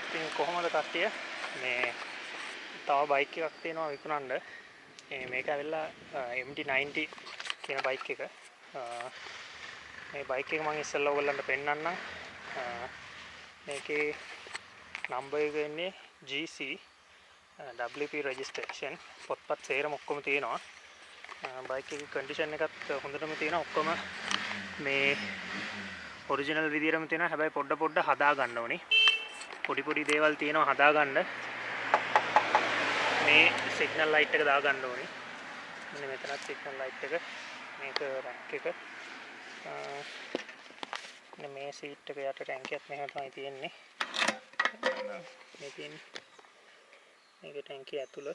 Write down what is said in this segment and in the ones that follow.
ඉතින් කොහොමද කට්ටිය මේ තව බයික් එකක් තියෙනවා විකුණන්න. මේක ඇවිල්ලා MT90 කියන බයික් එක. මේ බයික් එක මම ඉස්සෙල්ලා ඔයගොල්ලන්ට පෙන්නන්නම්. මේකේ නම්බර් එක එන්නේ GC WP registration පොත්පත් සේරම ඔක්කොම තියෙනවා. බයික් එකේ කන්ඩිෂන් එකත් හොඳටම තියෙනවා. ඔක්කොම මේ ඔරිජිනල් විදියටම තියෙනවා. හැබැයි පොඩ හදා ගන්න ඕනේ. පොඩි දේවල් තියෙනවා හදා ගන්න. මේ සිග්නල් ලයිට් එක දා ගන්න ඕනේ. මෙන්න මෙතනත් සිග්නල් ලයිට් එක. මේක රැක් එක. මේ සීට් එක යට ටැංකියත් මෙහෙම තමයි තියෙන්නේ. මේක ටැංකිය ඇතුළ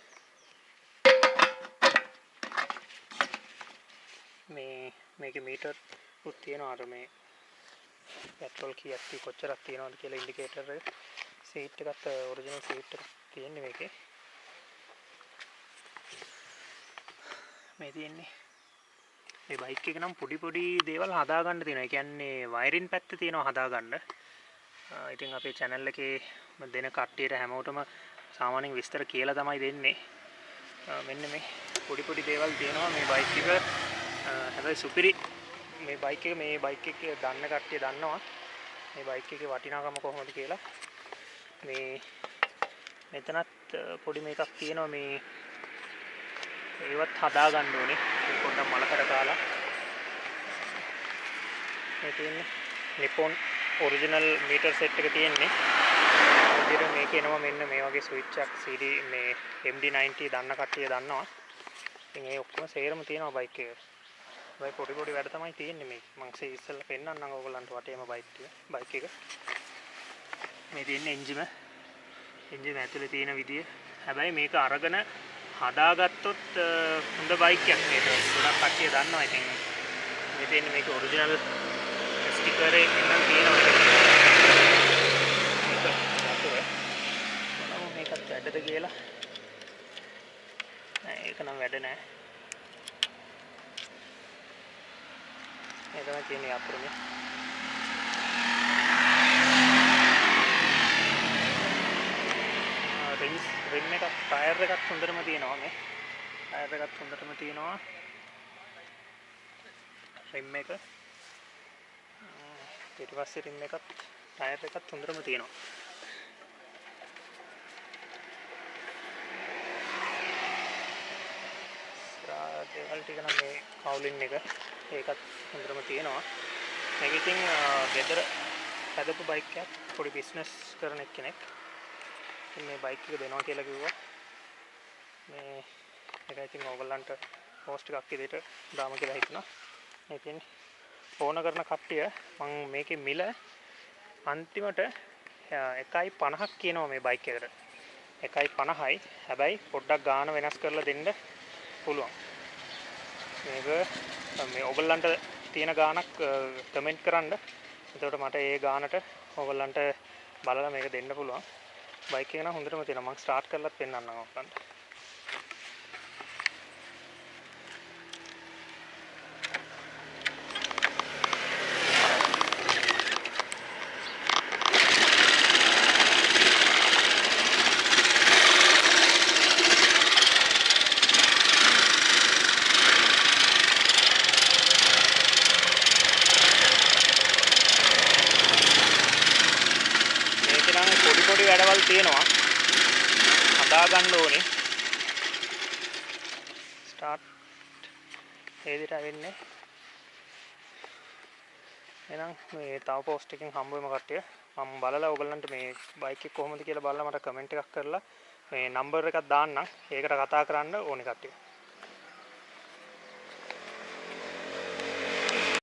මේකේ මීටර් උත් තියෙනවා. අර මේ පෙට්‍රල් කීයක් කොච්චරක් තියෙනවද කියලා ඉන්ඩිකේටර් එක. සීට් එකත් ඔරිජිනල් සීට් එකක් තියෙන්නේ මේකේ. මේ තියෙන්නේ මේ බයික් එක නම් පොඩි දේවල් හදාගන්න තියෙනවා. ඒ කියන්නේ වයරින් පැත්ත තියෙනවා හදාගන්න. ඉතින් අපේ channel එකේ දෙන කට්ටියට හැමෝටම සාමාන්‍යයෙන් විස්තර කියලා තමයි දෙන්නේ. මෙන්න මේ පොඩි දේවල් තියෙනවා මේ බයික් එක. හැබැයි සුපිරි මේ බයික් එක දන්න කට්ටිය දන්නවා මේ බයික් එකේ වටිනාකම කොහොමද කියලා. මේ මෙතනත් පොඩි මේකක් තියෙනවා. මේ ඒවත් හදා ගන්න ඕනේ. ඒක පොඩ්ඩක් මලකට කාලා. මේ තියෙන්නේ නිපොන් ඔරිජිනල් මීටර් සෙට් එක තියෙන්නේ. විදිහට මේක එනවා මෙන්න මේ වගේ ස්විච් එකක් CD මේ MD90 දන්න කට්ටිය දන්නවා. ඉතින් ඒ ඔක්කොම සේරම තියෙනවා බයික් එකේ. හැබැයි පොඩි වැඩ තමයි තියෙන්නේ මේක. මම ඉස්සෙල්ලා පෙන්නන්නම් ඔයගොල්ලන්ට වටේම බයික් එක. මේ තියෙන්නේ එන්ජිම ඇතුලේ තියෙන විදිය. හැබැයි මේක අරගෙන හදාගත්තොත් හොඳ බයික් එකක් මේක. ගොඩක් කට්ටිය දන්නවා. ඉතින් මේ තියෙන්නේ මේක ඔරිජිනල් ස්ටිකර් එකක් නම් තියෙනවා. මේකත් වැඩද කියලා. නෑ ඒක නම් වැඩ නෑ. මේ තමයි තියෙන්නේ අතුරුනේ. රිම් එකක් ටයර් එකක් හොඳටම තියෙනවා මේ. ටයර් එකත් හොඳටම තියෙනවා. රිම් එක. ඊට පස්සේ රිම් එකත් ටයර් එකත් හොඳටම තියෙනවා. දේවල් ටික නම් මේ කවුලින් එක ඒකත් හොඳටම තියෙනවා. මේක ඉතින් ගෙදර හදපු බයික් එකක්. පොඩි බිස්නස් කරන කෙනෙක්. ඉතින් මේ බයික් එක දෙනවා කියලා කිව්වා. මේ ඒක ඉතින් ඕගොල්ලන්ට පෝස්ට් එකක් විදිහට දාම කියලා හිතුණා. මේ තියෙන්නේ ඕන කරන කට්ටිය මම මේකේ මිල අන්තිමට 1.50ක් කියනවා මේ බයික් එකට. 1.50යි. හැබැයි පොඩ්ඩක් ගාන වෙනස් කරලා දෙන්න පුළුවන්. මේක මේ ඔයගොල්ලන්ට තියෙන ගානක් කමෙන්ට් කරන්න. එතකොට මට ඒ ගානට ඔයගොල්ලන්ට බලලා මේක දෙන්න පුළුවන්. බයික් එක නම් හොඳටම තියෙනවා. මම ස්ටාර්ට් කරලාත් පෙන්නන්නම් ඔයගොල්ලන්ට. පොඩි වැඩවල් තියෙනවා හදා ගන්න ඕනේ. ස්ටාර්ට් ඒ විදිහට වෙන්නේ. එහෙනම් මේ තව පෝස්ට් එකකින් හම්බ වෙමු කට්ටිය. මම බලලා ඔයගොල්ලන්ට මේ බයික් එක කොහොමද කියලා බලලා මට කමෙන්ට් එකක් කරලා මේ නම්බර් එකක් දාන්නම්. ඒකට කතා කරන්න ඕනේ කට්ටිය.